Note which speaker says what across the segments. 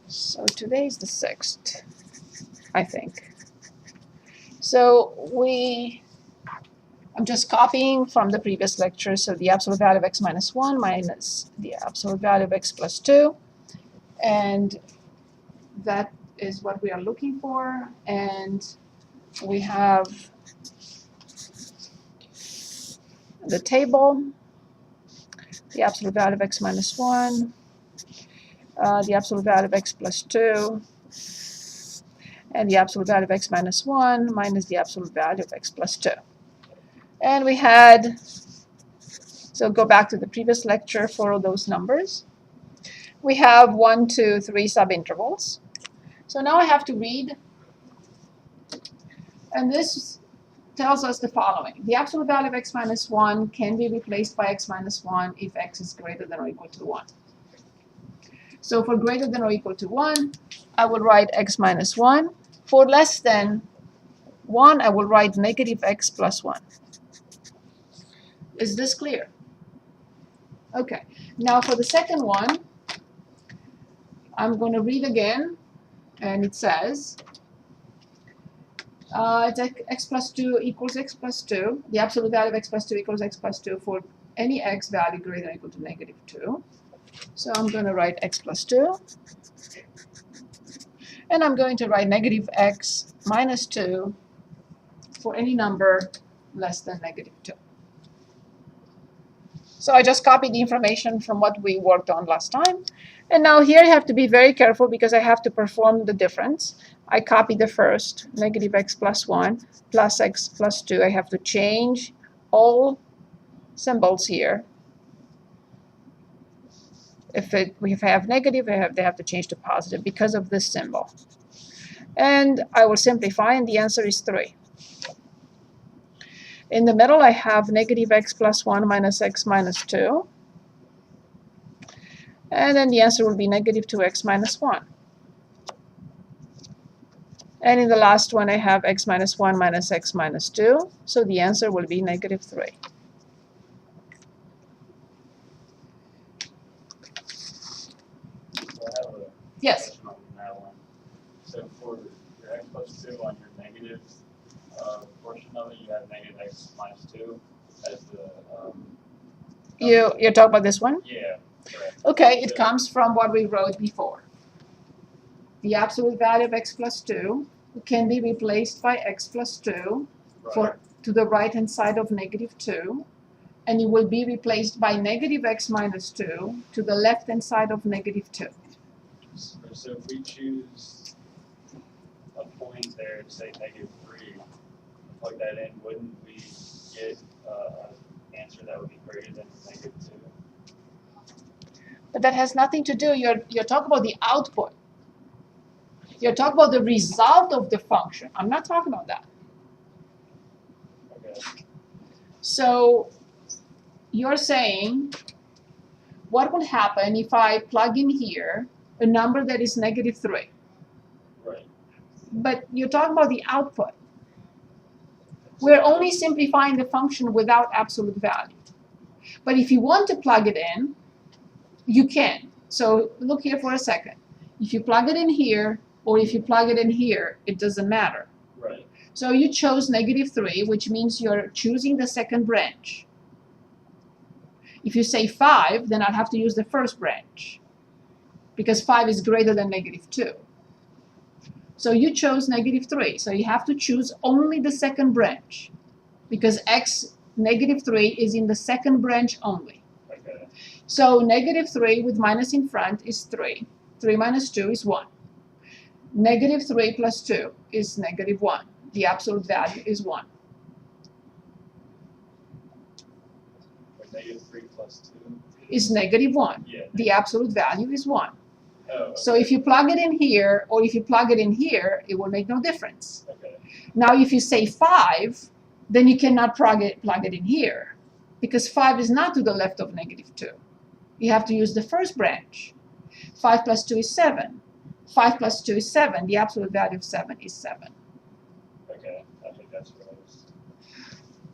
Speaker 1: So today is the 6th, I think. So I'm just copying from the previous lecture. So the absolute value of x minus 1 minus the absolute value of x plus 2. And that is what we are looking for. And we have the table, the absolute value of x minus 1, the absolute value of x plus 2, and the absolute value of x minus 1 minus the absolute value of x plus 2. And we had, so go back to the previous lecture for those numbers. We have 1, 2, 3 subintervals. So now I have to read, and this tells us the following. The absolute value of x minus 1 can be replaced by x minus 1 if x is greater than or equal to 1. So for greater than or equal to 1, I will write x minus 1. For less than 1, I will write negative x plus 1. Is this clear? Okay. Now for the second one, I'm going to read again, and it says it's x plus 2 equals x plus 2. The absolute value of x plus 2 equals x plus 2 for any x value greater than or equal to negative 2. So I'm going to write x plus 2. And I'm going to write negative x minus 2 for any number less than negative 2. So I just copied the information from what we worked on last time. And now here I have to be very careful because I have to perform the difference. I copy the first, negative x plus 1 plus x plus 2. I have to change all symbols here. If I have negative, they have to change to positive because of this symbol. And I will simplify, and the answer is 3. In the middle, I have negative x plus 1 minus x minus 2. And then the answer will be negative 2x minus 1. And in the last one, I have x minus 1 minus x minus 2. So the answer will be negative 3. Yes?
Speaker 2: On that one. So for your x plus 2 on your negative portion of it, you have negative x minus 2 as the...
Speaker 1: You're talking about this one?
Speaker 2: Yeah, correct.
Speaker 1: Okay, it comes from what we wrote before. The absolute value of x plus 2 can be replaced by x plus 2 to the right-hand side of negative 2. And it will be replaced by negative x minus 2 to the left-hand side of negative 2.
Speaker 2: So if we choose a point there, say negative 3, plug that in, wouldn't we get an answer that would be greater than negative 2?
Speaker 1: But that has nothing to do, you're talking about the output. You're talking about the result of the function. I'm not talking about that.
Speaker 2: Okay.
Speaker 1: So you're saying, what would happen if I plug in here a number that is negative 3?
Speaker 2: Right.
Speaker 1: But you're talking about the output. We're only simplifying the function without absolute value. But if you want to plug it in, you can. So look here for a second. If you plug it in here, or if you plug it in here, it doesn't matter.
Speaker 2: Right.
Speaker 1: So you chose negative 3, which means you're choosing the second branch. If you say 5, then I'd have to use the first branch, because 5 is greater than negative 2. So you chose negative 3, so you have to choose only the second branch, because negative 3 is in the second branch only.
Speaker 2: Okay.
Speaker 1: So negative 3 with minus in front is 3. 3 minus 2 is 1. Negative 3 plus 2 is negative 1. The absolute value is 1.
Speaker 2: Negative 3 plus 2?
Speaker 1: Is negative 1.
Speaker 2: Yeah.
Speaker 1: The absolute value is 1.
Speaker 2: Oh, okay.
Speaker 1: So if you plug it in here, or if you plug it in here, it will make no difference.
Speaker 2: Okay.
Speaker 1: Now if you say 5, then you cannot plug it in here, because 5 is not to the left of negative 2. You have to use the first branch. 5 plus 2 is 7. 5 plus 2 is 7. The absolute value of 7 is 7.
Speaker 2: Okay, I think that's what I was...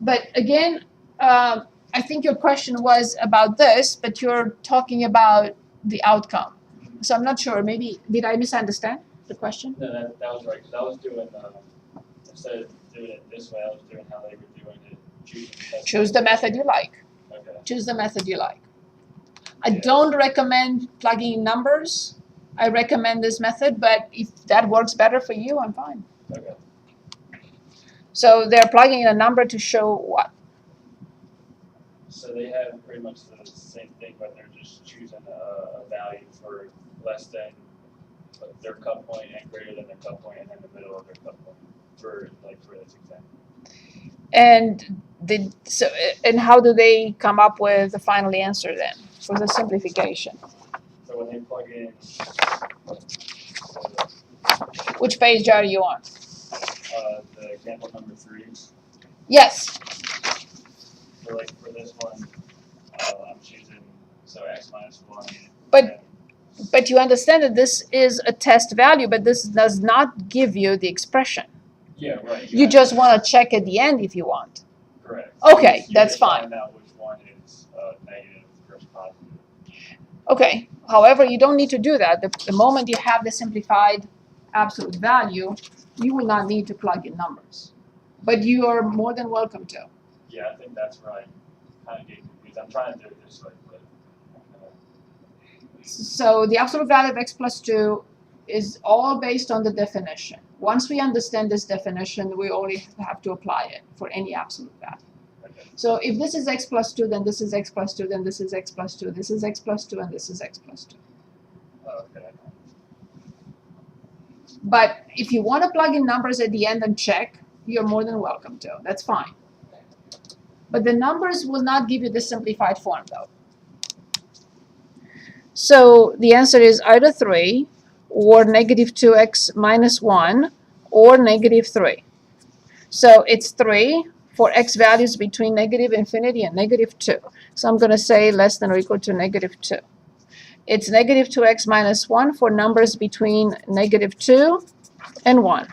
Speaker 1: But again, I think your question was about this, but you're talking about the outcome. So I'm not sure. Maybe did I misunderstand the question?
Speaker 2: No, that was right, because I was doing, instead of doing it this way, I was doing how they were doing it,
Speaker 1: Choose the method you like.
Speaker 2: Okay.
Speaker 1: Choose the method you like. I
Speaker 2: Yeah.
Speaker 1: don't recommend plugging in numbers. I recommend this method, but if that works better for you, I'm fine.
Speaker 2: Okay.
Speaker 1: So they're plugging in a number to show what?
Speaker 2: So they have pretty much the same thing, but they're just choosing a value for less than their cut point and greater than their cut point and in the middle of their cut point for this example.
Speaker 1: And how do they come up with the final answer then for the simplification?
Speaker 2: So when they plug in,
Speaker 1: Which page are you on?
Speaker 2: the example number 3.
Speaker 1: Yes.
Speaker 2: So for this one, I'm choosing x minus 1.
Speaker 1: But you understand that this is a test value, but this does not give you the expression.
Speaker 2: Yeah, right.
Speaker 1: You just want to check at the end if you want.
Speaker 2: Correct.
Speaker 1: Okay,
Speaker 2: You
Speaker 1: that's
Speaker 2: just
Speaker 1: fine.
Speaker 2: Find out which one is negative versus positive.
Speaker 1: Okay. However, you don't need to do that. The moment you have the simplified absolute value, you will not need to plug in numbers. But you are more than welcome to.
Speaker 2: Yeah, I think that's right. Kind of getting confused. I'm trying to do it this way, but.
Speaker 1: So the absolute value of x plus 2 is all based on the definition. Once we understand this definition, we only have to apply it for any absolute value.
Speaker 2: Okay.
Speaker 1: So if this is x plus 2, then this is x plus 2, then this is x plus 2, this is x plus 2, and this is x plus 2.
Speaker 2: Okay.
Speaker 1: But if you want to plug in numbers at the end and check, you're more than welcome to. That's fine. But the numbers will not give you the simplified form, though. So the answer is either 3, or negative 2x minus 1, or negative 3. So it's 3 for x values between negative infinity and negative 2. So I'm going to say less than or equal to negative 2. It's negative 2x minus 1 for numbers between negative 2 and 1.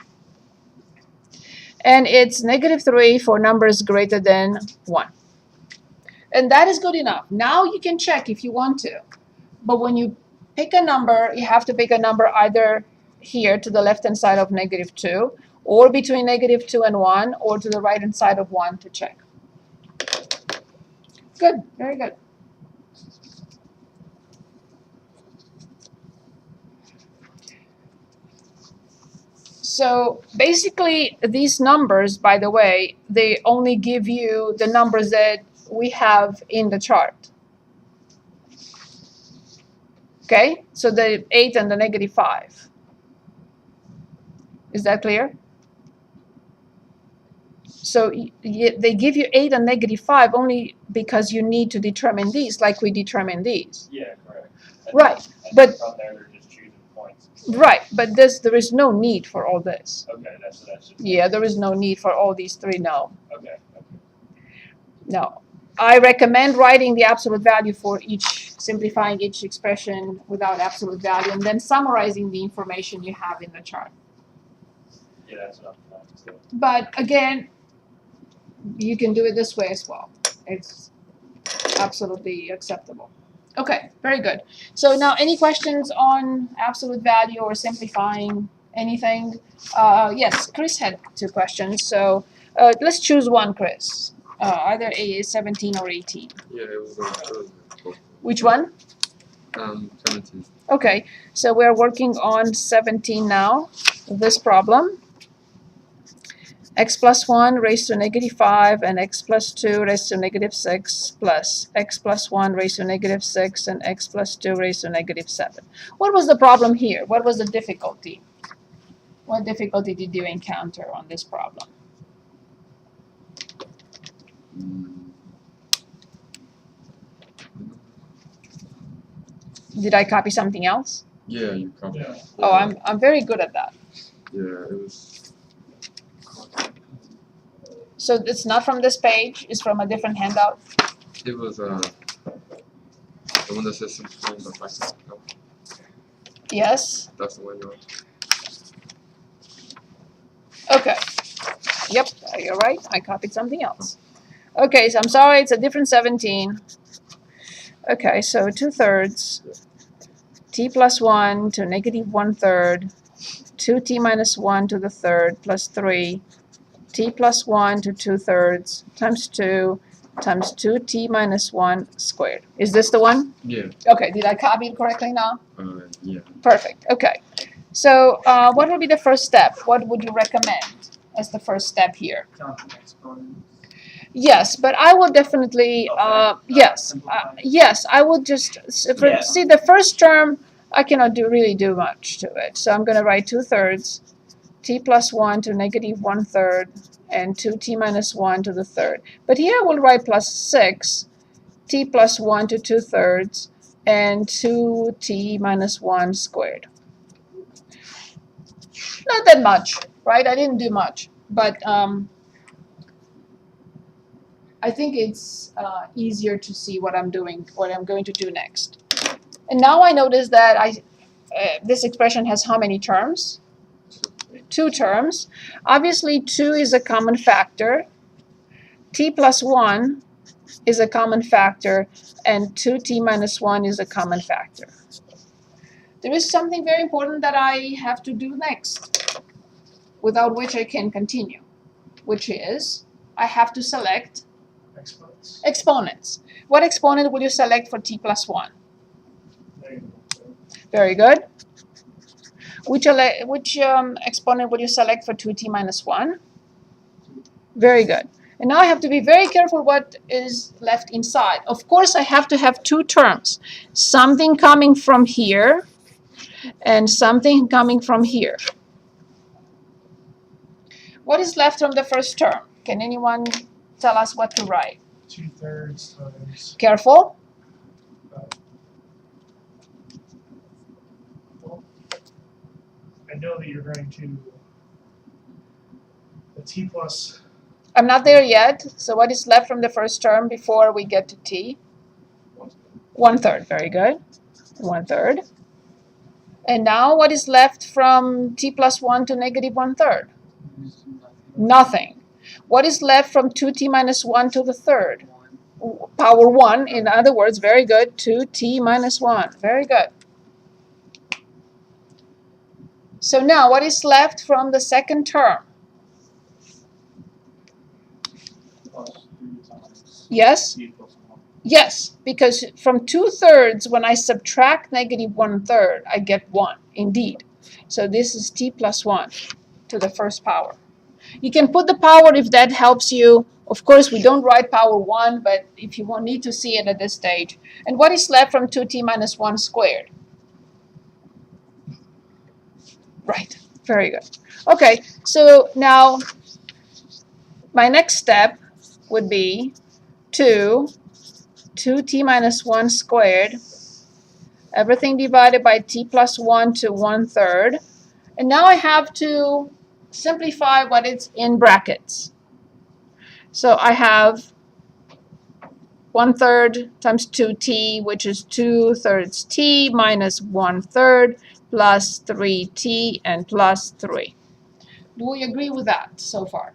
Speaker 1: And it's negative 3 for numbers greater than 1. And that is good enough. Now you can check if you want to. But when you pick a number, you have to pick a number either here to the left-hand side of negative 2, or between negative 2 and 1, or to the right-hand side of 1 to check. Good. Very good. So basically, these numbers, by the way, they only give you the numbers that we have in the chart. Okay? So the 8 and the negative 5. Is that clear? So they give you 8 and negative 5 only because you need to determine these, like we determined these.
Speaker 2: Yeah, correct.
Speaker 1: Right,
Speaker 2: but from there they're just choosing points.
Speaker 1: Right, but there is no need for all this.
Speaker 2: Okay, that's just.
Speaker 1: Yeah, there is no need for all these 3. No.
Speaker 2: Okay.
Speaker 1: No. I recommend writing the absolute value for each, simplifying each expression without absolute value, and then summarizing the information you have in the chart.
Speaker 2: Yeah, that's what I'm trying to do.
Speaker 1: But again, you can do it this way as well. It's absolutely acceptable. Okay, very good. So now, any questions on absolute value or simplifying anything? Yes, Chris had 2 questions. So let's choose one, Chris. Either 17 or 18.
Speaker 3: Yeah, it was
Speaker 1: Which one?
Speaker 3: 17.
Speaker 1: Okay, so we're working on 17 now. This problem. X plus 1 raised to negative 5 and x plus 2 raised to negative 6 plus x plus 1 raised to negative 6 and x plus 2 raised to negative 7. What was the problem here? What was the difficulty? What difficulty did you encounter on this problem? Did I copy something else?
Speaker 3: Yeah, you copied.
Speaker 2: Yeah.
Speaker 1: Oh, I'm very good at that.
Speaker 3: Yeah, it was.
Speaker 1: So it's not from this page, it's from a different handout.
Speaker 3: It was the one that says simplifying by factor.
Speaker 1: Yes?
Speaker 3: That's the one you're on.
Speaker 1: Okay. Yep, you're right. I copied something else. Okay, so I'm sorry, it's a different 17. Okay, so 2/3. t plus 1 to negative 1/3, 2t minus 1 to the third plus 3, t plus 1 to 2/3 times 2 times 2t minus 1 squared. Is this the one?
Speaker 3: Yeah.
Speaker 1: Okay, did I copy it correctly now?
Speaker 3: Yeah.
Speaker 1: Perfect, okay. So what would be the first step? What would you recommend as the first step here? Yes, but I would definitely, yes, I would just, see the first term, I cannot really do much to it. So I'm going to write 2/3, t plus 1 to negative 1/3, and 2t minus 1 to the third. But here I will write plus 6, t plus 1 to 2/3, and 2t minus 1 squared. Not that much, right? I didn't do much, but I think it's easier to see what I'm doing, what I'm going to do next. And now I notice that this expression has how many terms? 2 terms. Obviously, 2 is a common factor. T plus 1 is a common factor, and 2t minus 1 is a common factor. There is something very important that I have to do next, without which I can continue, which is I have to select exponents. What exponent will you select for t plus 1? Very good. Which exponent will you select for 2t minus 1? Very good. And now I have to be very careful what is left inside. Of course, I have to have 2 terms. Something coming from here and something coming from here. What is left from the first term? Can anyone tell us what to write?
Speaker 4: 2/3 times.
Speaker 1: Careful.
Speaker 4: I know that you're going to the t plus.
Speaker 1: I'm not there yet. So what is left from the first term before we get to t? 1/3. Very good. 1/3. And now what is left from t plus 1 to negative 1/3? Nothing. What is left from 2t minus 1 to the third? Power 1. In other words, very good. 2t minus 1. Very good. So now what is left from the second term? Yes? Yes, because from 2/3, when I subtract negative 1/3, I get 1, indeed. So this is t plus 1 to the first power. You can put the power if that helps you. Of course, we don't write power 1, but if you won't need to see it at this stage. And what is left from 2t minus 1 squared? Right, very good. Okay, so now my next step would be 2t minus 1 squared, everything divided by t plus 1 to 1/3. And now I have to simplify what is in brackets. So I have 1/3 times 2t, which is 2/3 t minus 1/3 plus 3t and plus 3. Do we agree with that so far?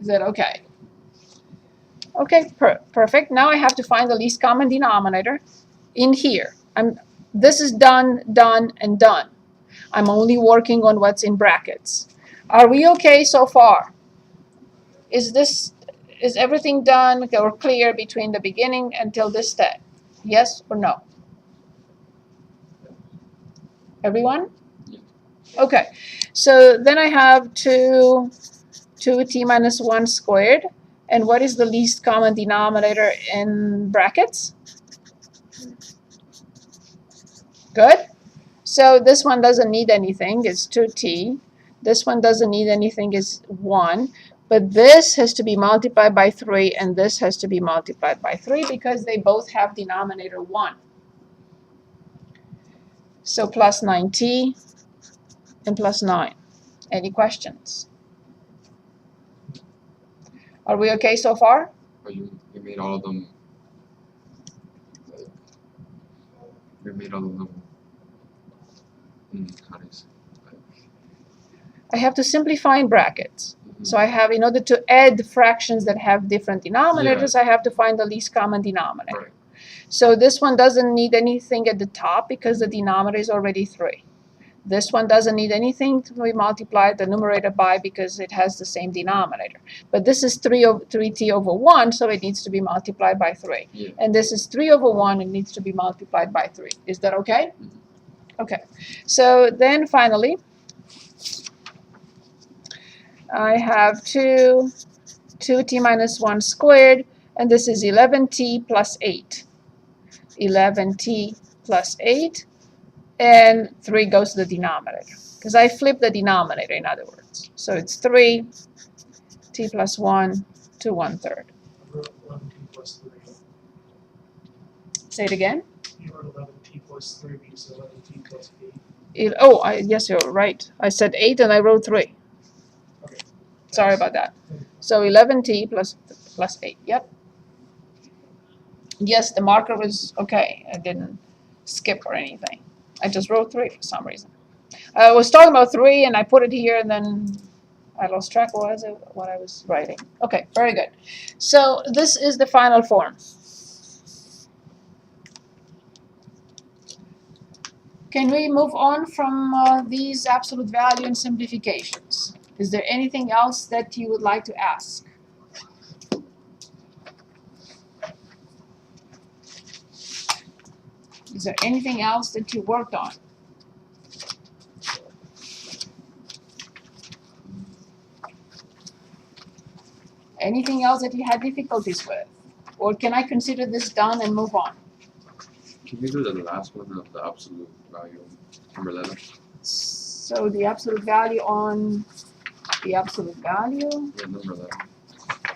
Speaker 1: Is that okay? Okay, perfect. Now I have to find the least common denominator in here. This is done, and done. I'm only working on what's in brackets. Are we okay so far? Is everything done or clear between the beginning until this step? Yes or no? Everyone? Okay. So then I have 2t minus 1 squared. And what is the least common denominator in brackets? Good. So this one doesn't need anything. It's 2t. This one doesn't need anything. It's 1. But this has to be multiplied by 3, and this has to be multiplied by 3 because they both have denominator 1. So plus 9t and plus 9. Any questions? Are we okay so far?
Speaker 3: Oh, you made all of them. You made all of them. How do you say?
Speaker 1: I have to simplify in brackets. So I have, in order to add fractions that have different denominators, I have to find the least common denominator.
Speaker 3: Right.
Speaker 1: So this one doesn't need anything at the top because the denominator is already 3. This one doesn't need anything to be multiplied the numerator by because it has the same denominator. But this is 3t over 1, so it needs to be multiplied by 3.
Speaker 3: Yeah.
Speaker 1: And this is 3 over 1, it needs to be multiplied by 3. Is that okay? Okay. So then finally, I have 2t minus 1 squared, and this is 11t plus 8. 11t plus 8, and 3 goes to the denominator. Because I flipped the denominator, in other words. So it's 3t plus 1 to 1/3.
Speaker 4: I wrote 11t plus 3.
Speaker 1: Say it again.
Speaker 4: You wrote 11t plus 3 means 11t plus 8.
Speaker 1: Yes, you're right. I said 8 and I wrote 3.
Speaker 4: Okay.
Speaker 1: Sorry about that. So 11t plus 8. Yep. Yes, the marker was okay. I didn't skip or anything. I just wrote 3 for some reason. I was talking about 3 and I put it here and then I lost track of what I was writing. Okay, very good. So this is the final form. Can we move on from these absolute value and simplifications? Is there anything else that you would like to ask? Is there anything else that you worked on? Anything else that you had difficulties with? Or can I consider this done and move on?
Speaker 3: Can you do the last one of the absolute value, number 11?
Speaker 1: So the absolute value on the absolute value,
Speaker 3: Yeah, number 11.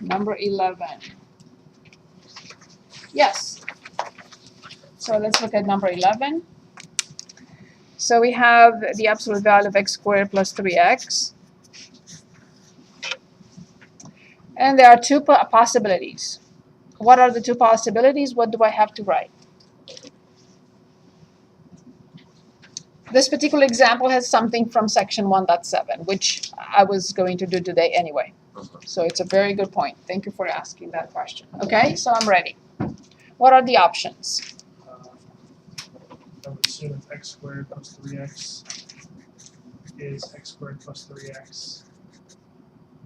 Speaker 1: number 11. Yes. So let's look at number 11. So we have the absolute value of x squared plus 3x. And there are two possibilities. What are the two possibilities? What do I have to write? This particular example has something from section 1.7, which I was going to do today anyway. So it's a very good point. Thank you for asking that question. Okay, so I'm ready. What are the options?
Speaker 4: I would assume it's x squared plus 3x is x squared plus 3x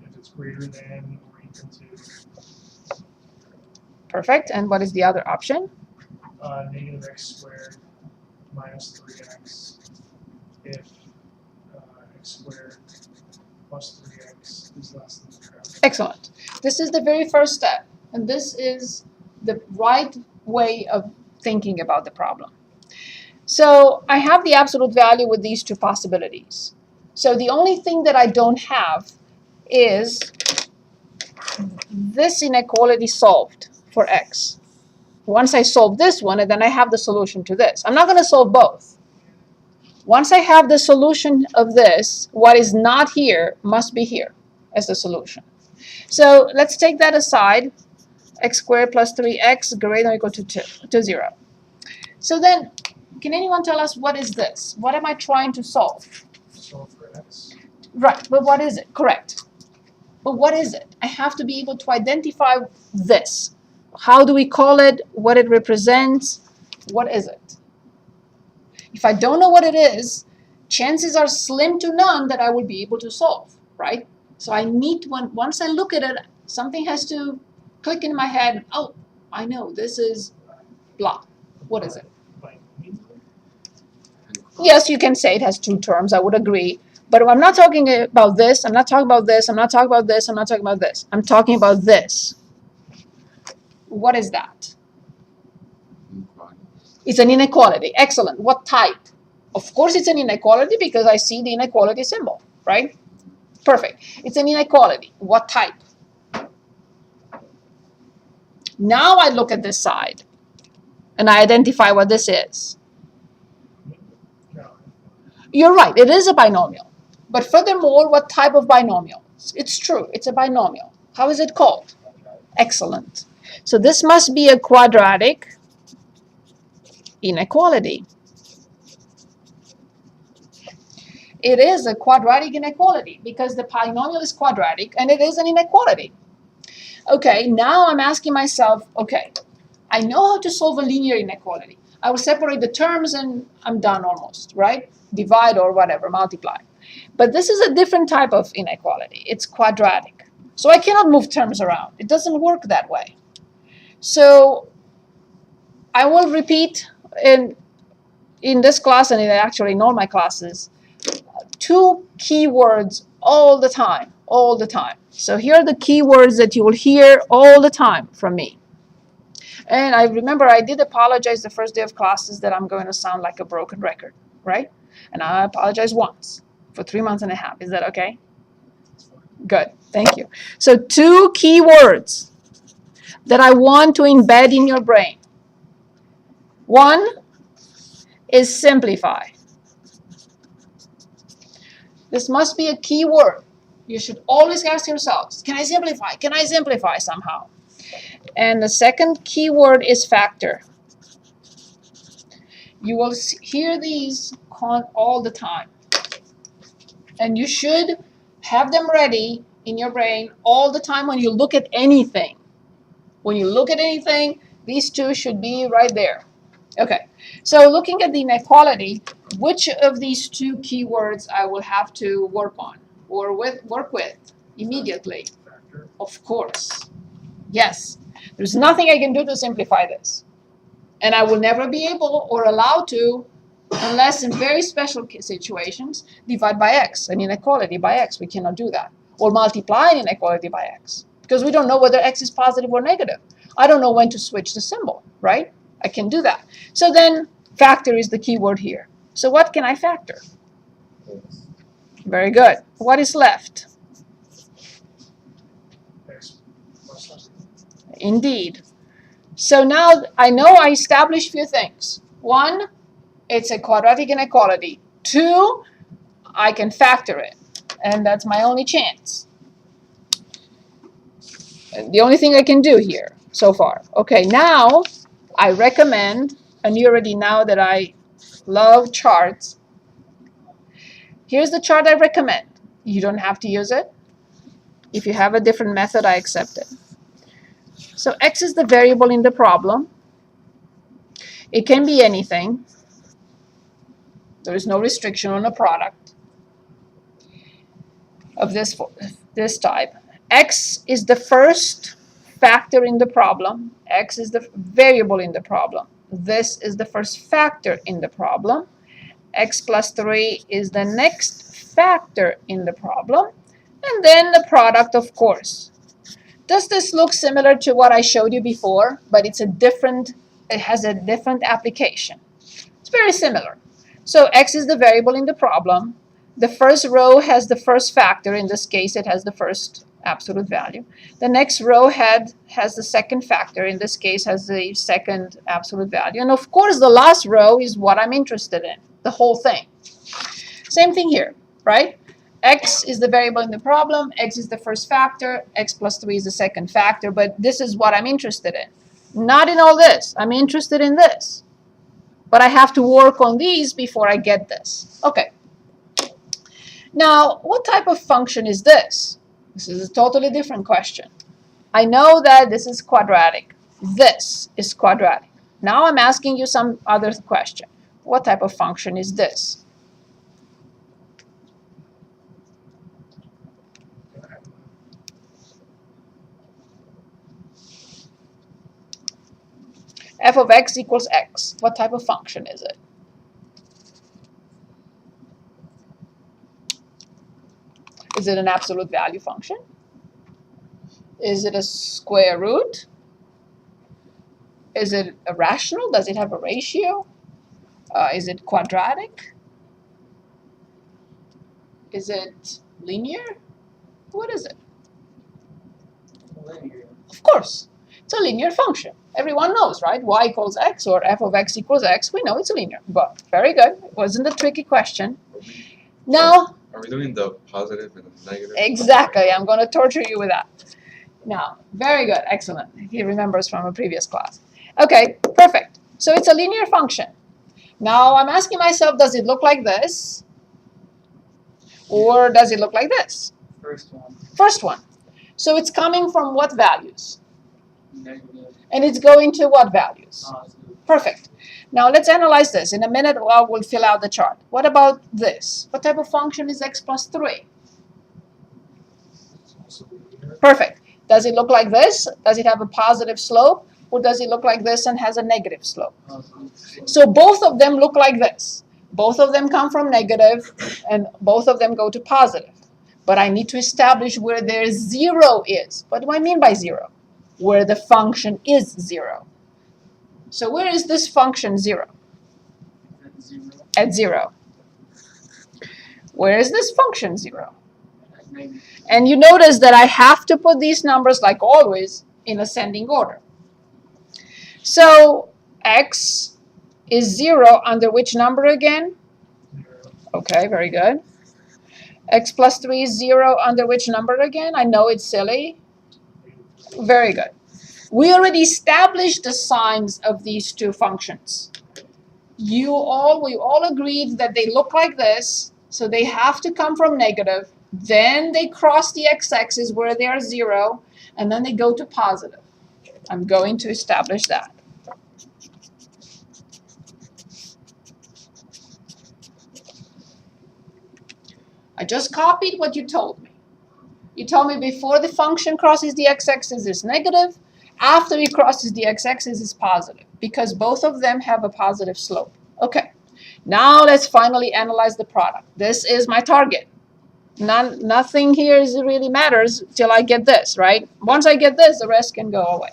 Speaker 4: if it's greater than or equal to
Speaker 1: Perfect. And what is the other option?
Speaker 4: negative x squared minus 3x if x squared plus 3x is less than 0.
Speaker 1: Excellent. This is the very first step. And this is the right way of thinking about the problem. So I have the absolute value with these two possibilities. So the only thing that I don't have is this inequality solved for x. Once I solve this one, and then I have the solution to this. I'm not going to solve both. Once I have the solution of this, what is not here must be here as the solution. So let's take that aside. X squared plus 3x greater than or equal to 0. So then, can anyone tell us what is this? What am I trying to solve?
Speaker 4: Solve for x.
Speaker 1: Right, but what is it? Correct. But what is it? I have to be able to identify this. How do we call it? What it represents? What is it? If I don't know what it is, chances are slim to none that I will be able to solve, right? So I need to, once I look at it, something has to click in my head. Oh, I know, this is blah. What is it? Yes, you can say it has two terms. I would agree. But I'm not talking about this. I'm not talking about this. I'm not talking about this. I'm not talking about this. I'm talking about this. What is that? It's an inequality. Excellent. What type? Of course it's an inequality because I see the inequality symbol, right? Perfect. It's an inequality. What type? Now I look at this side and I identify what this is. You're right. It is a binomial. But furthermore, what type of binomial? It's true. It's a binomial. How is it called? Excellent. So this must be a quadratic inequality. It is a quadratic inequality because the polynomial is quadratic and it is an inequality. Okay, now I'm asking myself, okay, I know how to solve a linear inequality. I will separate the terms and I'm done almost, right? Divide or whatever, multiply. But this is a different type of inequality. It's quadratic. So I cannot move terms around. It doesn't work that way. So I will repeat in this class and actually in all my classes, two keywords all the time, all the time. So here are the keywords that you will hear all the time from me. And I remember I did apologize the first day of classes that I'm going to sound like a broken record, right? And I apologize once for 3 months and a half. Is that okay? Good, thank you. So two keywords that I want to embed in your brain. One is simplify. This must be a key word. You should always ask yourselves, can I simplify? Can I simplify somehow? And the second key word is factor. You will hear these all the time. And you should have them ready in your brain all the time when you look at anything. When you look at anything, these two should be right there. Okay, so looking at the inequality, which of these two keywords I will have to work on or work with immediately?
Speaker 4: Factor.
Speaker 1: Of course. Yes. There's nothing I can do to simplify this. And I will never be able or allowed to, unless in very special situations, divide by x, an inequality by x. We cannot do that. Or multiply an inequality by x. Because we don't know whether x is positive or negative. I don't know when to switch the symbol, right? I can do that. So then factor is the key word here. So what can I factor? Very good. What is left?
Speaker 4: X plus something.
Speaker 1: Indeed. So now I know I established a few things. One, it's a quadratic inequality. Two, I can factor it. And that's my only chance. And the only thing I can do here so far. Okay, now I recommend, and you already know that I love charts. Here's the chart I recommend. You don't have to use it. If you have a different method, I accept it. So x is the variable in the problem. It can be anything. There is no restriction on a product of this type. X is the first factor in the problem. X is the variable in the problem. This is the first factor in the problem. X plus 3 is the next factor in the problem. And then the product, of course. Does this look similar to what I showed you before? But it has a different application. It's very similar. So x is the variable in the problem. The first row has the first factor. In this case, it has the first absolute value. The next row has the second factor. In this case, has the second absolute value. And of course, the last row is what I'm interested in, the whole thing. Same thing here, right? X is the variable in the problem. X is the first factor. X plus 3 is the second factor. But this is what I'm interested in. Not in all this. I'm interested in this. But I have to work on these before I get this. Okay. Now, what type of function is this? This is a totally different question. I know that this is quadratic. This is quadratic. Now I'm asking you some other question. What type of function is this? F of x equals x. What type of function is it? Is it an absolute value function? Is it a square root? Is it a rational? Does it have a ratio? Is it quadratic? Is it linear? What is it?
Speaker 2: Linear.
Speaker 1: Of course, it's a linear function. Everyone knows, right? Y equals x or f of x equals x. We know it's linear. But very good. It wasn't a tricky question. Now,
Speaker 3: Are we doing the positive and the negative?
Speaker 1: exactly. I'm going to torture you with that. Now, very good. Excellent. He remembers from a previous class. Okay, perfect. So it's a linear function. Now I'm asking myself, does it look like this? Or does it look like this?
Speaker 2: First one.
Speaker 1: First one. So it's coming from what values?
Speaker 5: Negative,
Speaker 1: And it's going to what values?
Speaker 5: positive.
Speaker 1: Perfect. Now let's analyze this. In a minute, we'll fill out the chart. What about this? What type of function is x plus 3?
Speaker 4: It's also linear.
Speaker 1: Perfect. Does it look like this? Does it have a positive slope? Or does it look like this and has a negative slope?
Speaker 5: Positive.
Speaker 1: So both of them look like this. Both of them come from negative, and both of them go to positive. But I need to establish where their 0 is. What do I mean by 0? Where the function is 0. So where is this function 0?
Speaker 5: At 0.
Speaker 1: At 0. Where is this function 0?
Speaker 5: At negative.
Speaker 1: And you notice that I have to put these numbers, like always, in ascending order. So x is 0 under which number again?
Speaker 4: 0.
Speaker 1: Okay, very good. X plus 3 is 0 under which number again? I know it's silly. Very good. We already established the signs of these two functions. We all agreed that they look like this, so they have to come from negative. Then they cross the x-axis where they are 0, and then they go to positive. I'm going to establish that. I just copied what you told me. You told me before the function crosses the x-axis is negative, after it crosses the x-axis is positive, because both of them have a positive slope. Okay, now let's finally analyze the product. This is my target. Nothing here really matters till I get this, right? Once I get this, the rest can go away.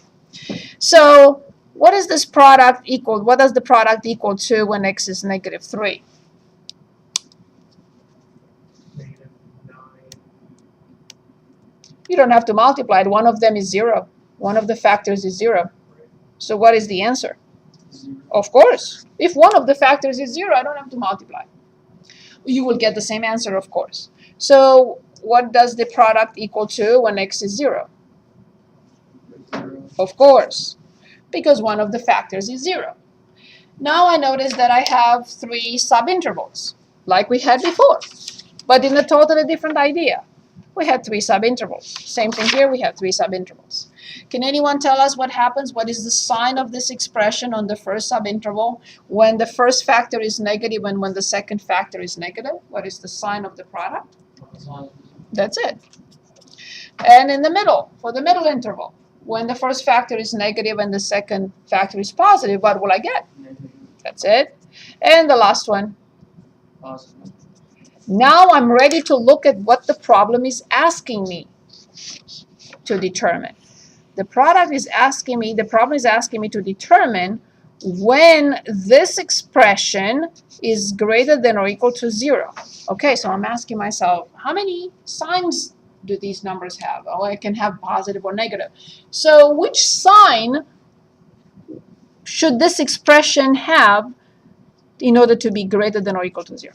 Speaker 1: So what is this product equal? What does the product equal to when x is negative 3?
Speaker 4: Negative 9.
Speaker 1: You don't have to multiply it. One of them is 0. One of the factors is 0. So what is the answer?
Speaker 5: 0.
Speaker 1: Of course. If one of the factors is 0, I don't have to multiply. You will get the same answer, of course. So what does the product equal to when x is 0?
Speaker 5: 0.
Speaker 1: Of course, because one of the factors is 0. Now I notice that I have 3 subintervals, like we had before, but in a totally different idea. We had 3 subintervals. Same thing here, we have 3 subintervals. Can anyone tell us what happens? What is the sign of this expression on the first subinterval when the first factor is negative and when the second factor is negative? What is the sign of the product?
Speaker 5: Positive.
Speaker 1: That's it. And in the middle, for the middle interval, when the first factor is negative and the second factor is positive, what will I get?
Speaker 5: Negative.
Speaker 1: That's it. And the last one.
Speaker 5: Positive.
Speaker 1: Now I'm ready to look at what the problem is asking me to determine. The problem is asking me to determine when this expression is greater than or equal to 0. Okay, so I'm asking myself, how many signs do these numbers have? Oh, I can have positive or negative. So which sign should this expression have in order to be greater than or equal to 0?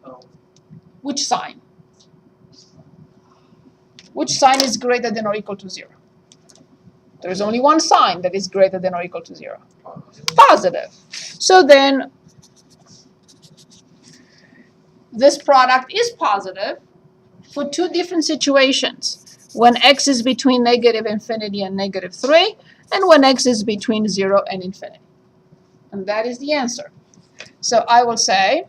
Speaker 5: Oh.
Speaker 1: Which sign? Which sign is greater than or equal to 0? There is only one sign that is greater than or equal to 0. Positive. So then this product is positive for 2 different situations. When x is between negative infinity and negative 3, and when x is between 0 and infinity. And that is the answer. So I will say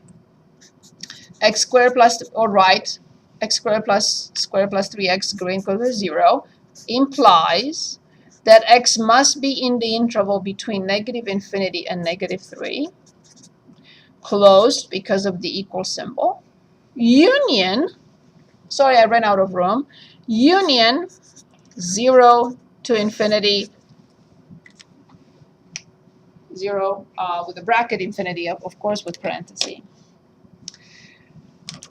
Speaker 1: x squared plus, or write x squared plus square plus 3x greater than or equal to 0 implies that x must be in the interval between negative infinity and negative 3, closed because of the equal symbol, union, sorry, I ran out of room, union 0 to infinity, 0 with a bracket, infinity, of course, with parentheses.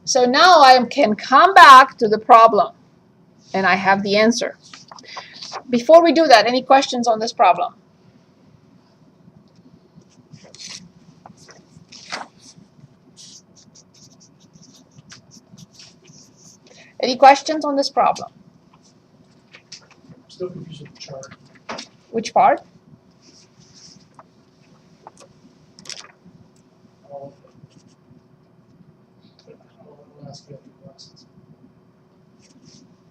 Speaker 1: So now I can come back to the problem, and I have the answer. Before we do that, any questions on this problem? Any questions on this problem?
Speaker 4: I'm still confused with the chart.
Speaker 1: Which part?
Speaker 4: All of them. But I'll ask you after classes.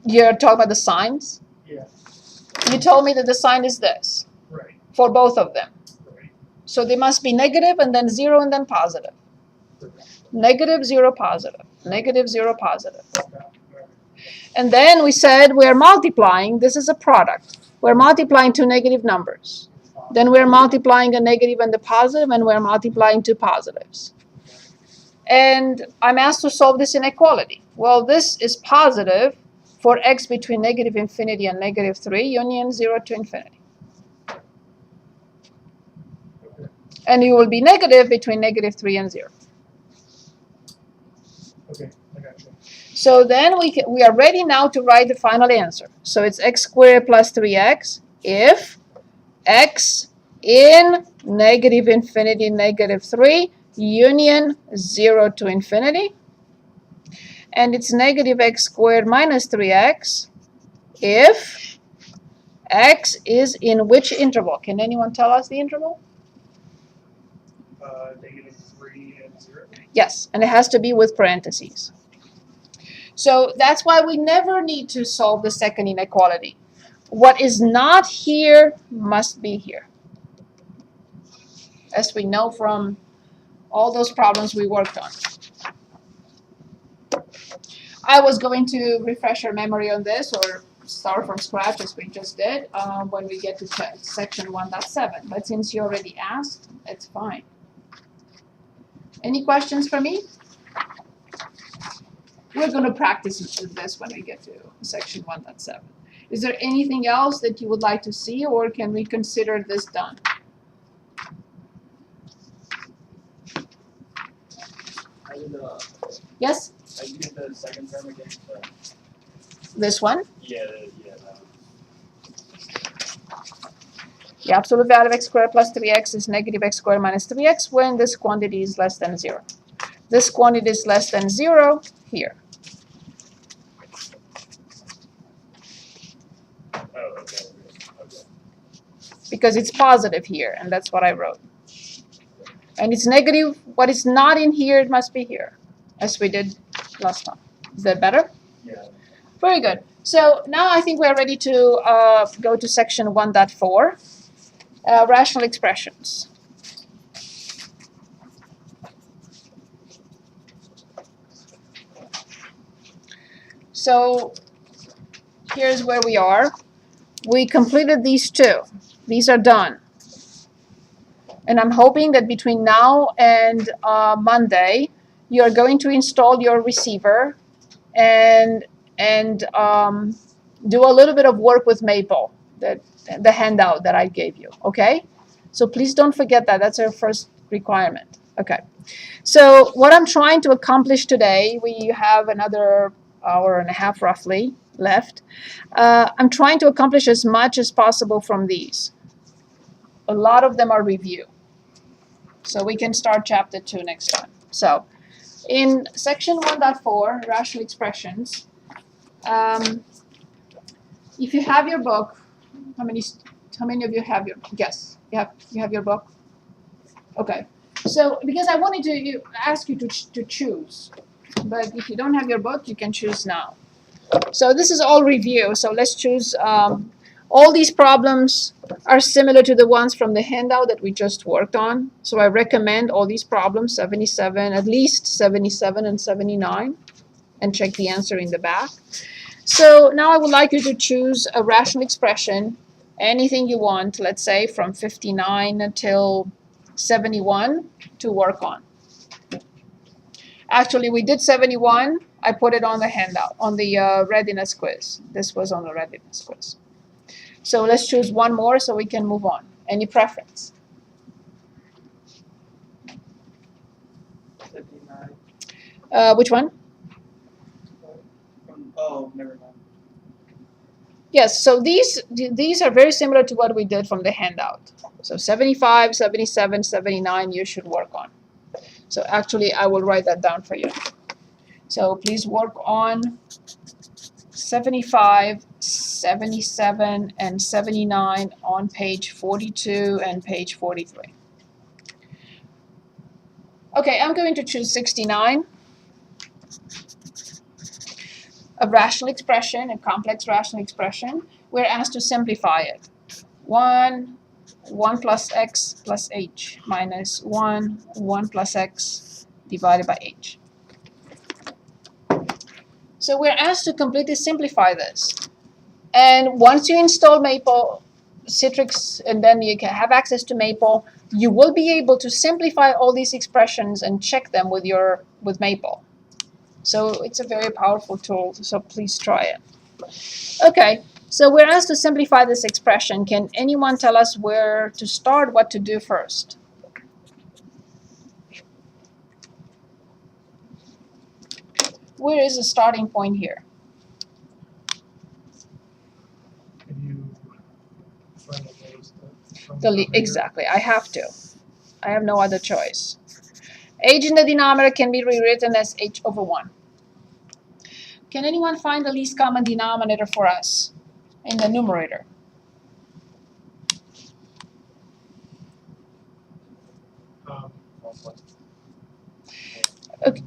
Speaker 1: You're talking about the signs?
Speaker 4: Yeah.
Speaker 1: You told me that the sign is this
Speaker 4: Right.
Speaker 1: for both of them.
Speaker 4: Right.
Speaker 1: So they must be negative and then 0 and then positive. Negative, 0, positive. Negative, 0, positive. And then we said we're multiplying. This is a product. We're multiplying two negative numbers. Then we're multiplying a negative and the positive, and we're multiplying two positives. And I'm asked to solve this inequality. Well, this is positive for x between negative infinity and negative 3, union 0 to infinity. And it will be negative between negative 3 and 0.
Speaker 4: Okay, I got you.
Speaker 1: So then we are ready now to write the final answer. So it's x squared plus 3x if x in negative infinity, negative 3, union 0 to infinity. And it's negative x squared minus 3x if x is in which interval? Can anyone tell us the interval?
Speaker 4: -3 and 0.
Speaker 1: Yes, and it has to be with parentheses. So that's why we never need to solve the second inequality. What is not here must be here, as we know from all those problems we worked on. I was going to refresh our memory on this or start from scratch as we just did when we get to section 1.7. But since you already asked, it's fine. Any questions for me? We're going to practice this when we get to section 1.7. Is there anything else that you would like to see, or can we consider this done? Yes?
Speaker 2: I can get the second term again.
Speaker 1: This one?
Speaker 2: Yeah, that one.
Speaker 1: The absolute value of x squared plus 3x is negative x squared minus 3x when this quantity is less than 0. This quantity is less than 0 here.
Speaker 2: Oh, okay.
Speaker 1: Because it's positive here, and that's what I wrote. And it's negative. What is not in here, it must be here, as we did last time. Is that better?
Speaker 2: Yeah.
Speaker 1: Very good. So now I think we're ready to go to section 1.4, rational expressions. So here's where we are. We completed these two. These are done. And I'm hoping that between now and Monday, you're going to install your receiver and do a little bit of work with Maple, the handout that I gave you, okay? So please don't forget that. That's our first requirement. Okay. So what I'm trying to accomplish today, we have another hour and a half roughly left. I'm trying to accomplish as much as possible from these. A lot of them are review. So we can start chapter 2 next time. So in section 1.4, rational expressions, if you have your book, how many of you have your, yes, you have your book? Okay. So because I wanted to ask you to choose, but if you don't have your book, you can choose now. So this is all review, so let's choose. All these problems are similar to the ones from the handout that we just worked on. So I recommend all these problems, 77, at least 77 and 79, and check the answer in the back. So now I would like you to choose a rational expression, anything you want, let's say from 59 until 71 to work on. Actually, we did 71. I put it on the handout, on the readiness quiz. This was on the readiness quiz. So let's choose one more so we can move on. Any preference?
Speaker 5: 59.
Speaker 1: Which one?
Speaker 5: Oh, never mind.
Speaker 1: Yes, so these are very similar to what we did from the handout. So 75, 77, 79 you should work on. So actually, I will write that down for you. So please work on 75, 77, and 79 on page 42 and page 43. Okay, I'm going to choose 69. A rational expression, a complex rational expression, we're asked to simplify it. 1 plus x plus h minus 1 plus x divided by h. So we're asked to completely simplify this. And once you install Maple, Citrix, and then you can have access to Maple, you will be able to simplify all these expressions and check them with Maple. So it's a very powerful tool, so please try it. Okay, so we're asked to simplify this expression. Can anyone tell us where to start, what to do first? Where is the starting point here?
Speaker 4: Can you find the lowest denominator?
Speaker 1: Exactly, I have to. I have no other choice. H in the denominator can be rewritten as h over 1. Can anyone find the least common denominator for us in the numerator? Okay.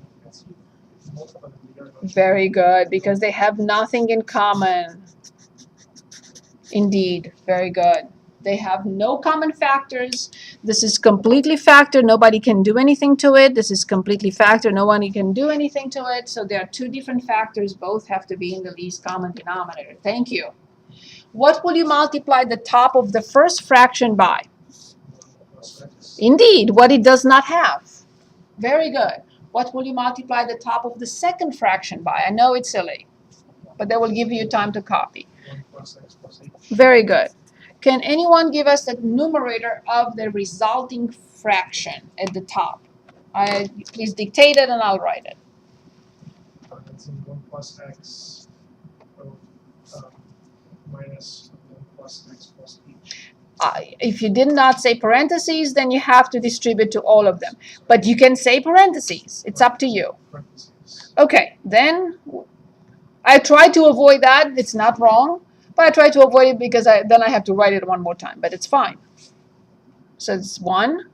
Speaker 1: Very good, because they have nothing in common. Indeed, very good. They have no common factors. This is completely factor. Nobody can do anything to it. This is completely factor. No one can do anything to it. So there are two different factors. Both have to be in the least common denominator. Thank you. What will you multiply the top of the first fraction by? Indeed, what it does not have. Very good. What will you multiply the top of the second fraction by? I know it's silly, but that will give you time to copy.
Speaker 4: 1 plus x plus h.
Speaker 1: Very good. Can anyone give us the numerator of the resulting fraction at the top? Please dictate it and I'll write it.
Speaker 4: That's in 1 plus x minus 1 plus x plus h.
Speaker 1: If you did not say parentheses, then you have to distribute to all of them. But you can say parentheses. It's up to you.
Speaker 4: Parentheses.
Speaker 1: Okay, then I try to avoid that. It's not wrong. But I try to avoid it because then I have to write it one more time. But it's fine. So it's 1.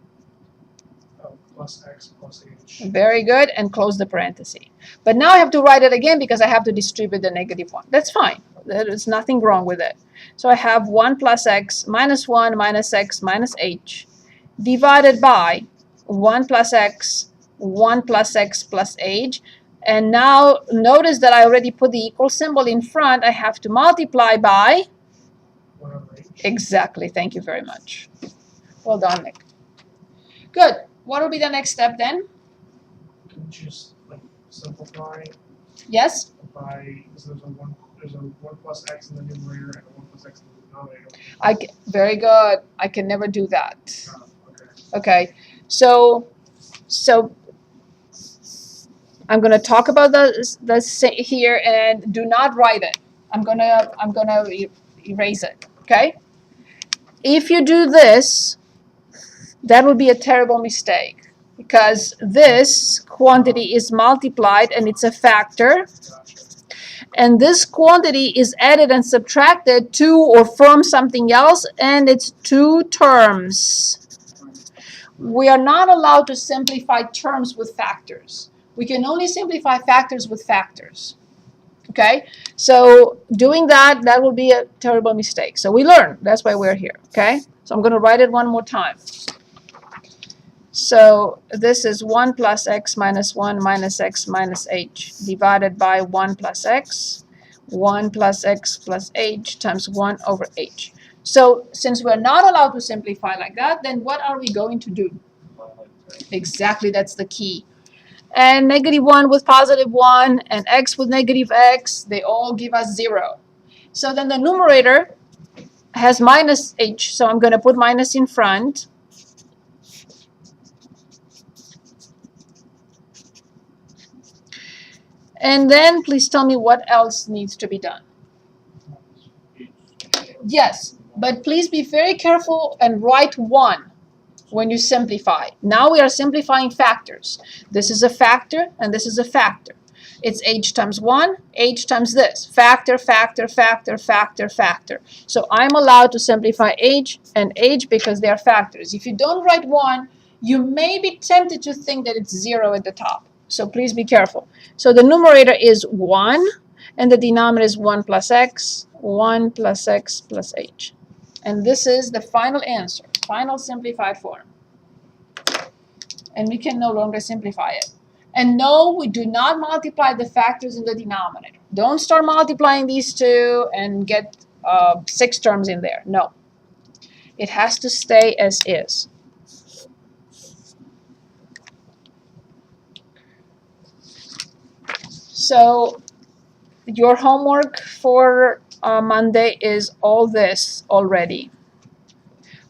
Speaker 4: Plus x plus h.
Speaker 1: Very good. And close the parenthesis. But now I have to write it again because I have to distribute the -1. That's fine. There's nothing wrong with it. So I have 1 plus x minus 1 minus x minus h divided by 1 plus x, 1 plus x plus h. And now notice that I already put the equal symbol in front. I have to multiply by
Speaker 4: 1 over h.
Speaker 1: exactly. Thank you very much. Well done, Nick. Good. What will be the next step then?
Speaker 4: Can you just like simplify
Speaker 1: Yes?
Speaker 4: by, because there's a 1 plus x in the numerator and a 1 plus x in the denominator.
Speaker 1: Very good. I can never do that.
Speaker 4: Okay.
Speaker 1: Okay. So I'm going to talk about this here and do not write it. I'm gonna erase it. Okay? If you do this, that would be a terrible mistake because this quantity is multiplied and it's a factor.
Speaker 4: Gotcha.
Speaker 1: And this quantity is added and subtracted to or from something else, and it's 2 terms. We are not allowed to simplify terms with factors. We can only simplify factors with factors. Okay? So doing that will be a terrible mistake. So we learn. That's why we're here. Okay? So I'm going to write it one more time. So this is 1 plus x minus 1 minus x minus h divided by 1 plus x plus h times 1 over h. So since we're not allowed to simplify like that, then what are we going to do? Exactly, that's the key. And -1 with +1 and x with -x, they all give us 0. So then the numerator has minus h, so I'm going to put minus in front. And then please tell me what else needs to be done. Yes, but please be very careful and write 1 when you simplify. Now we are simplifying factors. This is a factor and this is a factor. It's h times 1, h times this. Factor, factor, factor, factor, factor. So I'm allowed to simplify h and h because they are factors. If you don't write 1, you may be tempted to think that it's 0 at the top. So please be careful. So the numerator is 1, and the denominator is 1 plus x plus h. And this is the final answer, final simplified form. And we can no longer simplify it. And no, we do not multiply the factors in the denominator. Don't start multiplying these two and get 6 terms in there. No. It has to stay as is. So your homework for Monday is all this already,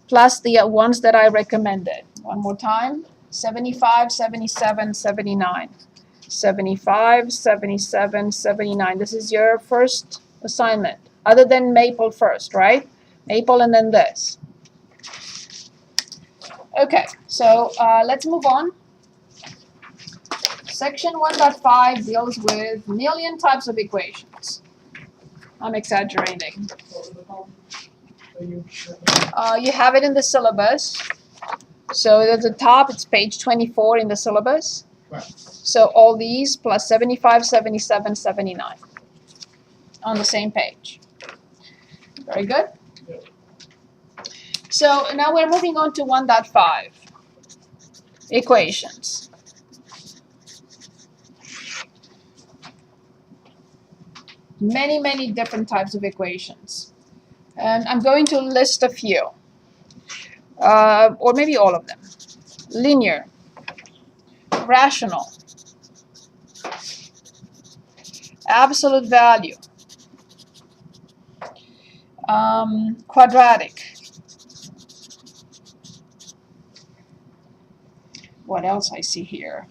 Speaker 1: plus the ones that I recommended. One more time, 75, 77, 79. 75, 77, 79. This is your first assignment, other than Maple first, right? Maple and then this. Okay, so let's move on. Section 1.5 deals with million types of equations. I'm exaggerating. You have it in the syllabus. So at the top, it's page 24 in the syllabus. So all these plus 75, 77, 79 on the same page. Very good. So now we're moving on to 1.5, equations. Many, many different types of equations. And I'm going to list a few, or maybe all of them. Linear, rational, absolute value, quadratic. What else I see here?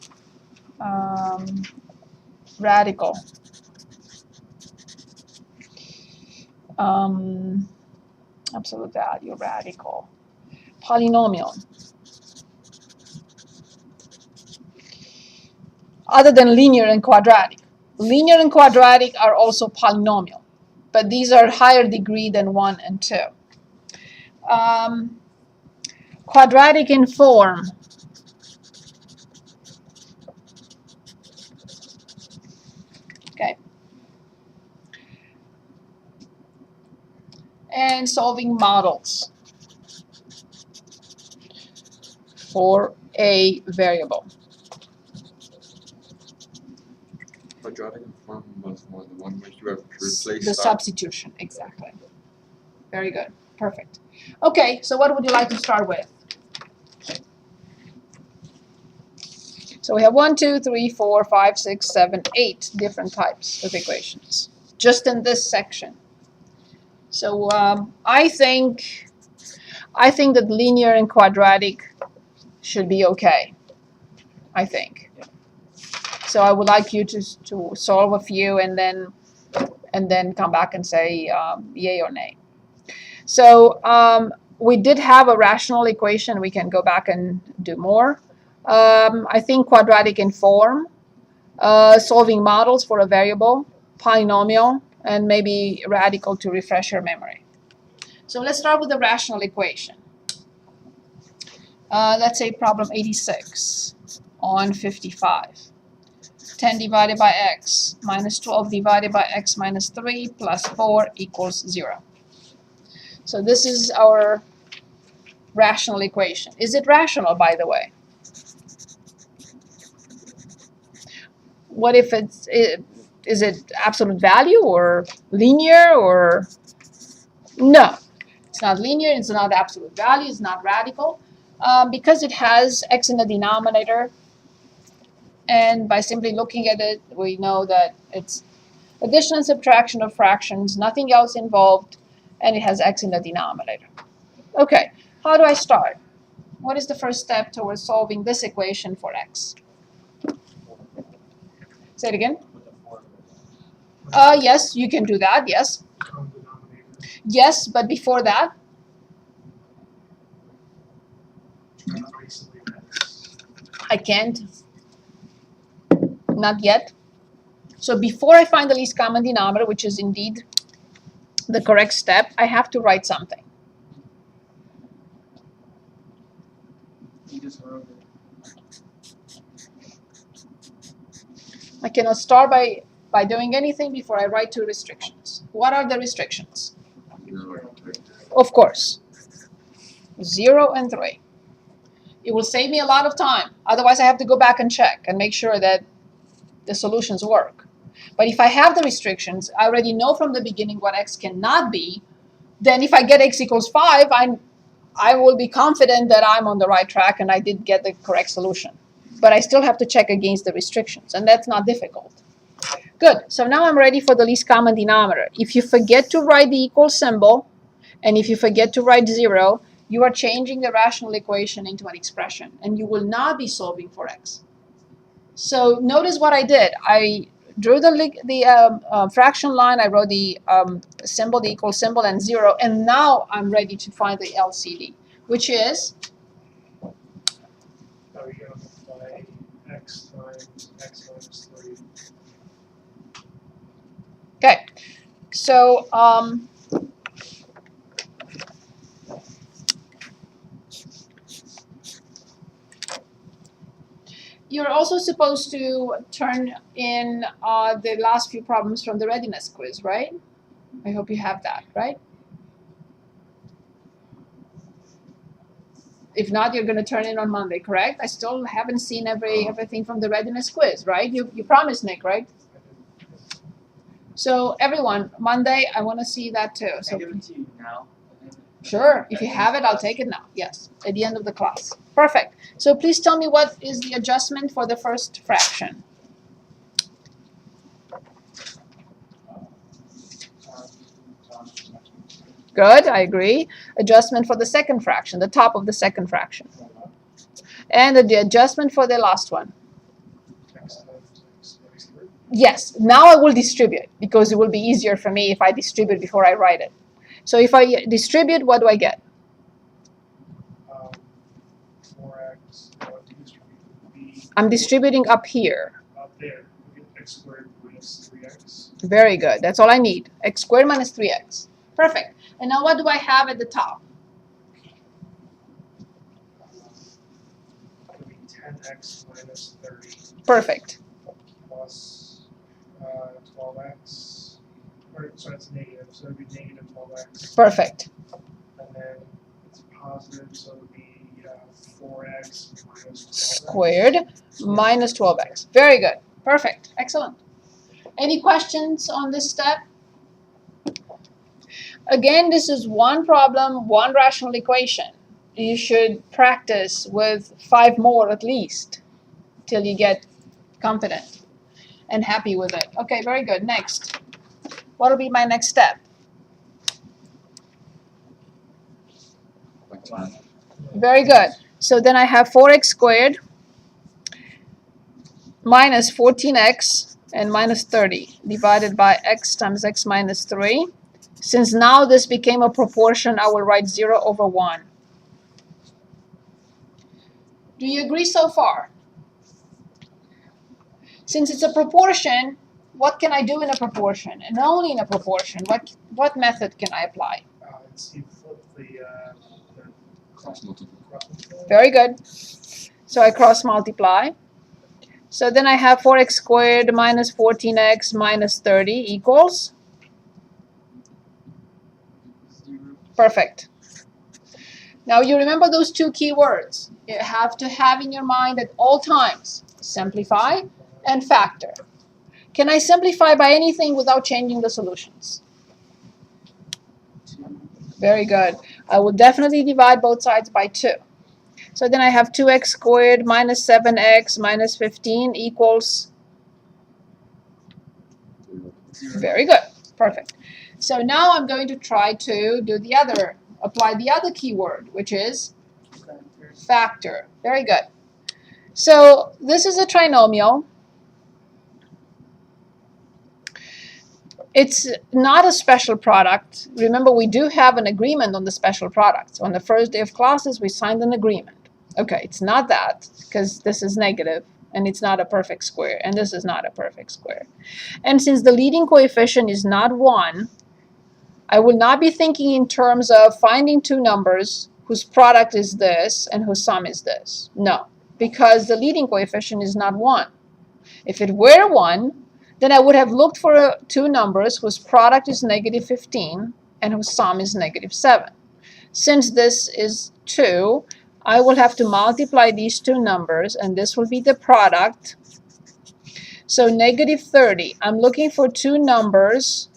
Speaker 1: Radical. Absolute value, radical. Polynomial. Other than linear and quadratic. Linear and quadratic are also polynomial, but these are higher degree than 1 and 2. Quadratic in form. Okay. And solving models for a variable.
Speaker 3: Quadratic form was more the one where you have to replace
Speaker 1: The
Speaker 3: that.
Speaker 1: substitution, exactly. Very good. Perfect. Okay, so what would you like to start with? So we have 1, 2, 3, 4, 5, 6, 7, 8 different types of equations just in this section. So I think that linear and quadratic should be okay. I think. So I would like you to solve a few and then come back and say yay or nay. So we did have a rational equation. We can go back and do more. I think quadratic in form, solving models for a variable, polynomial, and maybe radical to refresh your memory. So let's start with the rational equation. Let's say problem 86 on 55. 10 divided by x minus 12 divided by x minus 3 plus 4 equals 0. So this is our rational equation. Is it rational, by the way? What if is it absolute value or linear or? No, it's not linear, it's not absolute value, it's not radical. Because it has x in the denominator, and by simply looking at it, we know that it's addition and subtraction of fractions, nothing else involved, and it has x in the denominator. Okay, how do I start? What is the first step towards solving this equation for x? Say it again. Yes, you can do that, yes. Yes, but before that? I can't. Not yet. So before I find the least common denominator, which is indeed the correct step, I have to write something.
Speaker 5: You just wrote it.
Speaker 1: I cannot start by by doing anything before I write two restrictions. What are the restrictions? Of course, 0 and 3. It will save me a lot of time. Otherwise, I have to go back and check and make sure that the solutions work. But if I have the restrictions, I already know from the beginning what x cannot be. Then if I get x equals 5, I will be confident that I'm on the right track and I did get the correct solution. But I still have to check against the restrictions, and that's not difficult. Good. So now I'm ready for the least common denominator. If you forget to write the equal symbol, and if you forget to write 0, you are changing the rational equation into an expression, and you will not be solving for x. So notice what I did. I drew the fraction line. I wrote the symbol, the equal symbol, and 0, and now I'm ready to find the LCD, which is
Speaker 4: Now we go by x times x minus 3.
Speaker 1: okay. So you're also supposed to turn in the last few problems from the readiness quiz, right? I hope you have that, right? If not, you're going to turn in on Monday, correct? I still haven't seen everything from the readiness quiz, right? You promised, Nick, right? So everyone, Monday, I want to see that too.
Speaker 5: Can
Speaker 1: So
Speaker 5: I give it to you now?
Speaker 1: sure, if you have it, I'll take it now. Yes, at the end of the class. Perfect. So please tell me what is the adjustment for the first fraction. Good, I agree. Adjustment for the second fraction, the top of the second fraction. And the adjustment for the last one.
Speaker 4: X times x minus 3.
Speaker 1: Yes, now I will distribute because it will be easier for me if I distribute before I write it. So if I distribute, what do I get?
Speaker 4: 4x, to distribute b.
Speaker 1: I'm distributing up here.
Speaker 4: Up there, we get x squared minus 3x.
Speaker 1: Very good. That's all I need. X squared minus 3x. Perfect. And now what do I have at the top?
Speaker 4: It'll be 10x minus 30
Speaker 1: Perfect.
Speaker 4: plus 12x. Or, sorry, it's negative, so it'll be negative 12x.
Speaker 1: Perfect.
Speaker 4: And then it's positive, so it'll be 4x minus 12x.
Speaker 1: Squared minus 12x. Very good. Perfect. Excellent. Any questions on this step? Again, this is one problem, one rational equation. You should practice with 5 more at least till you get confident and happy with it. Okay, very good. Next. What will be my next step? Very good. So then I have 4x squared minus 14x and minus 30 divided by x times x minus 3. Since now this became a proportion, I will write 0 over 1. Do you agree so far? Since it's a proportion, what can I do in a proportion? And only in a proportion. What method can I apply?
Speaker 4: It's you flip the
Speaker 3: Cross multiple.
Speaker 4: cross multiply.
Speaker 1: Very good. So I cross multiply. So then I have 4x squared minus 14x minus 30 equals? Perfect. Now you remember those two key words. You have to have in your mind at all times. Simplify and factor. Can I simplify by anything without changing the solutions? Very good. I will definitely divide both sides by 2. So then I have 2x squared minus 7x minus 15 equals? Very good. Perfect. So now I'm going to try to do apply the other keyword, which is factor. Very good. So this is a trinomial. It's not a special product. Remember, we do have an agreement on the special products. On the first day of classes, we signed an agreement. Okay, it's not that, because this is negative, and it's not a perfect square, and this is not a perfect square. And since the leading coefficient is not 1, I will not be thinking in terms of finding two numbers whose product is this and whose sum is this. No, because the leading coefficient is not 1. If it were 1, then I would have looked for two numbers whose product is negative 15 and whose sum is negative 7. Since this is 2, I will have to multiply these two numbers, and this will be the product. So negative 30. I'm looking for two numbers,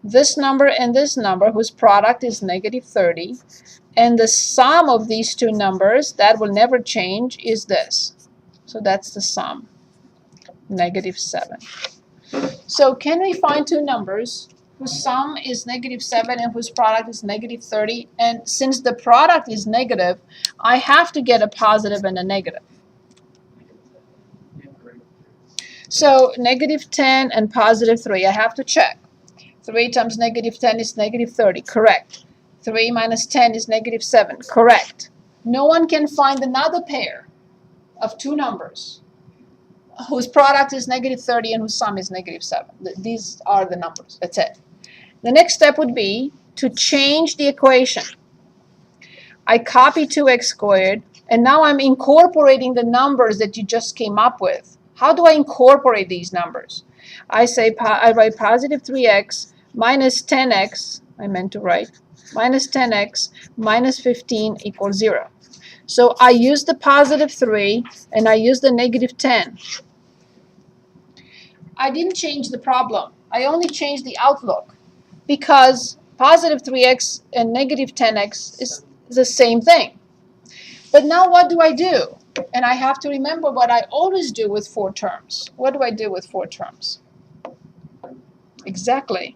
Speaker 1: this number and this number, whose product is negative 30. And the sum of these two numbers, that will never change, is this. So that's the sum, negative 7. So can we find two numbers whose sum is negative 7 and whose product is negative 30? And since the product is negative, I have to get a positive and a negative. So negative 10 and positive 3, I have to check. 3 times negative 10 is negative 30, correct. 3 minus 10 is negative 7, correct. No one can find another pair of two numbers whose product is negative 30 and whose sum is negative 7. These are the numbers, that's it. The next step would be to change the equation. I copy 2x squared, and now I'm incorporating the numbers that you just came up with. How do I incorporate these numbers? I write positive 3x minus 10x, I meant to write, minus 10x minus 15 equals 0. So I use the positive 3 and I use the negative 10. I didn't change the problem. I only changed the outlook, because positive 3x and negative 10x is the same thing. But now what do I do? And I have to remember what I always do with 4 terms. What do I do with 4 terms? Exactly.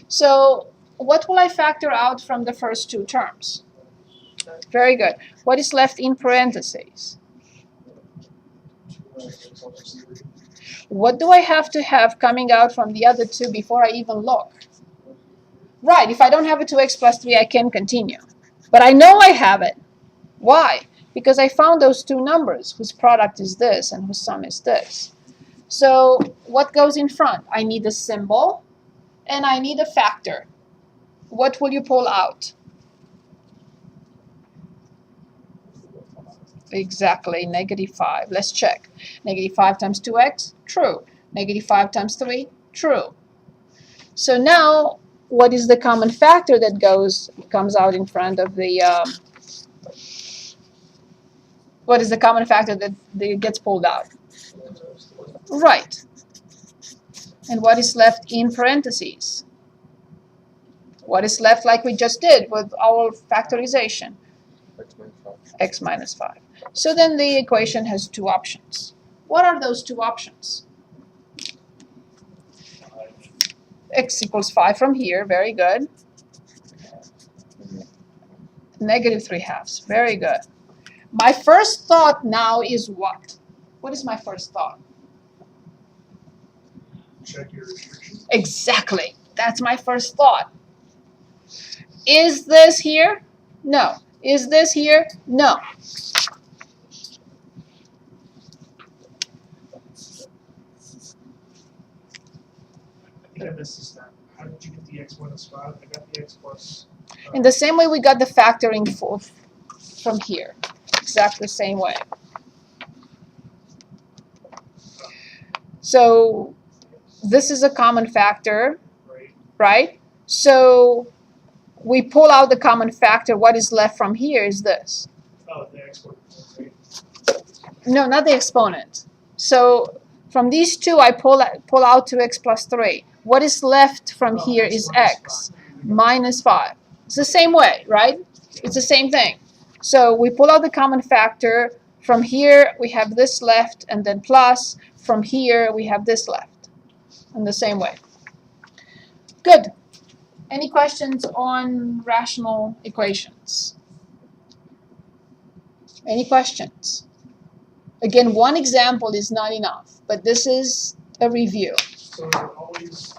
Speaker 1: So what will I factor out from the first 2 terms? Very good. What is left in parentheses? What do I have to have coming out from the other 2 before I even look? Right, if I don't have a 2x plus 3, I can continue. But I know I have it. Why? Because I found those two numbers whose product is this and whose sum is this. So what goes in front? I need a symbol and I need a factor. What will you pull out? Exactly, negative 5. Let's check. Negative 5 times 2x, true. Negative 5 times 3, true. So now, what is the common factor that comes out in front of the, what is the common factor that gets pulled out? Right. And what is left in parentheses? What is left like we just did with our factorization? X minus 5. So then the equation has 2 options. What are those 2 options? X equals 5 from here, very good. Negative 3/2, very good. My first thought now is what? What is my first thought?
Speaker 4: Check your restrictions.
Speaker 1: Exactly. That's my first thought. Is this here? No. Is this here? No.
Speaker 4: I think I missed this step. How did you get the x minus 5? I got the x plus.
Speaker 1: In the same way we got the factoring from here. Exactly the same way. So this is a common factor, right? So we pull out the common factor. What is left from here is this.
Speaker 4: Oh, the exponent. Right?
Speaker 1: No, not the exponent. So from these 2, I pull out 2x plus 3. What is left from here is x minus 5. It's the same way, right? It's the same thing. So we pull out the common factor. From here, we have this left, and then plus. From here, we have this left. In the same way. Good. Any questions on rational equations? Any questions? Again, one example is not enough, but this is a review.
Speaker 4: So is it always,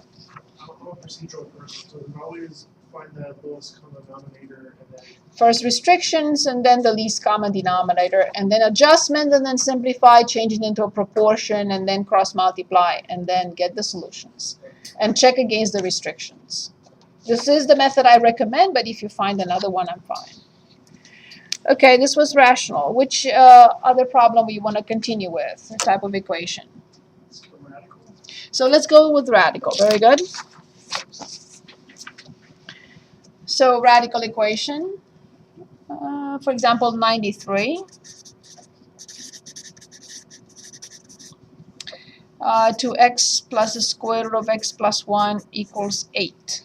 Speaker 4: I don't know procedural first, so is it always find the lowest common denominator and then
Speaker 1: First restrictions, and then the least common denominator, and then adjustment, and then simplify, change it into a proportion, and then cross multiply, and then get the solutions. And check against the restrictions. This is the method I recommend, but if you find another one, I'm fine. Okay, this was rational. Which other problem we want to continue with? Type of equation?
Speaker 4: it's grammatical?
Speaker 1: So let's go with radical. Very good. So radical equation, for example, 93. 2x plus the square root of x plus 1 equals 8.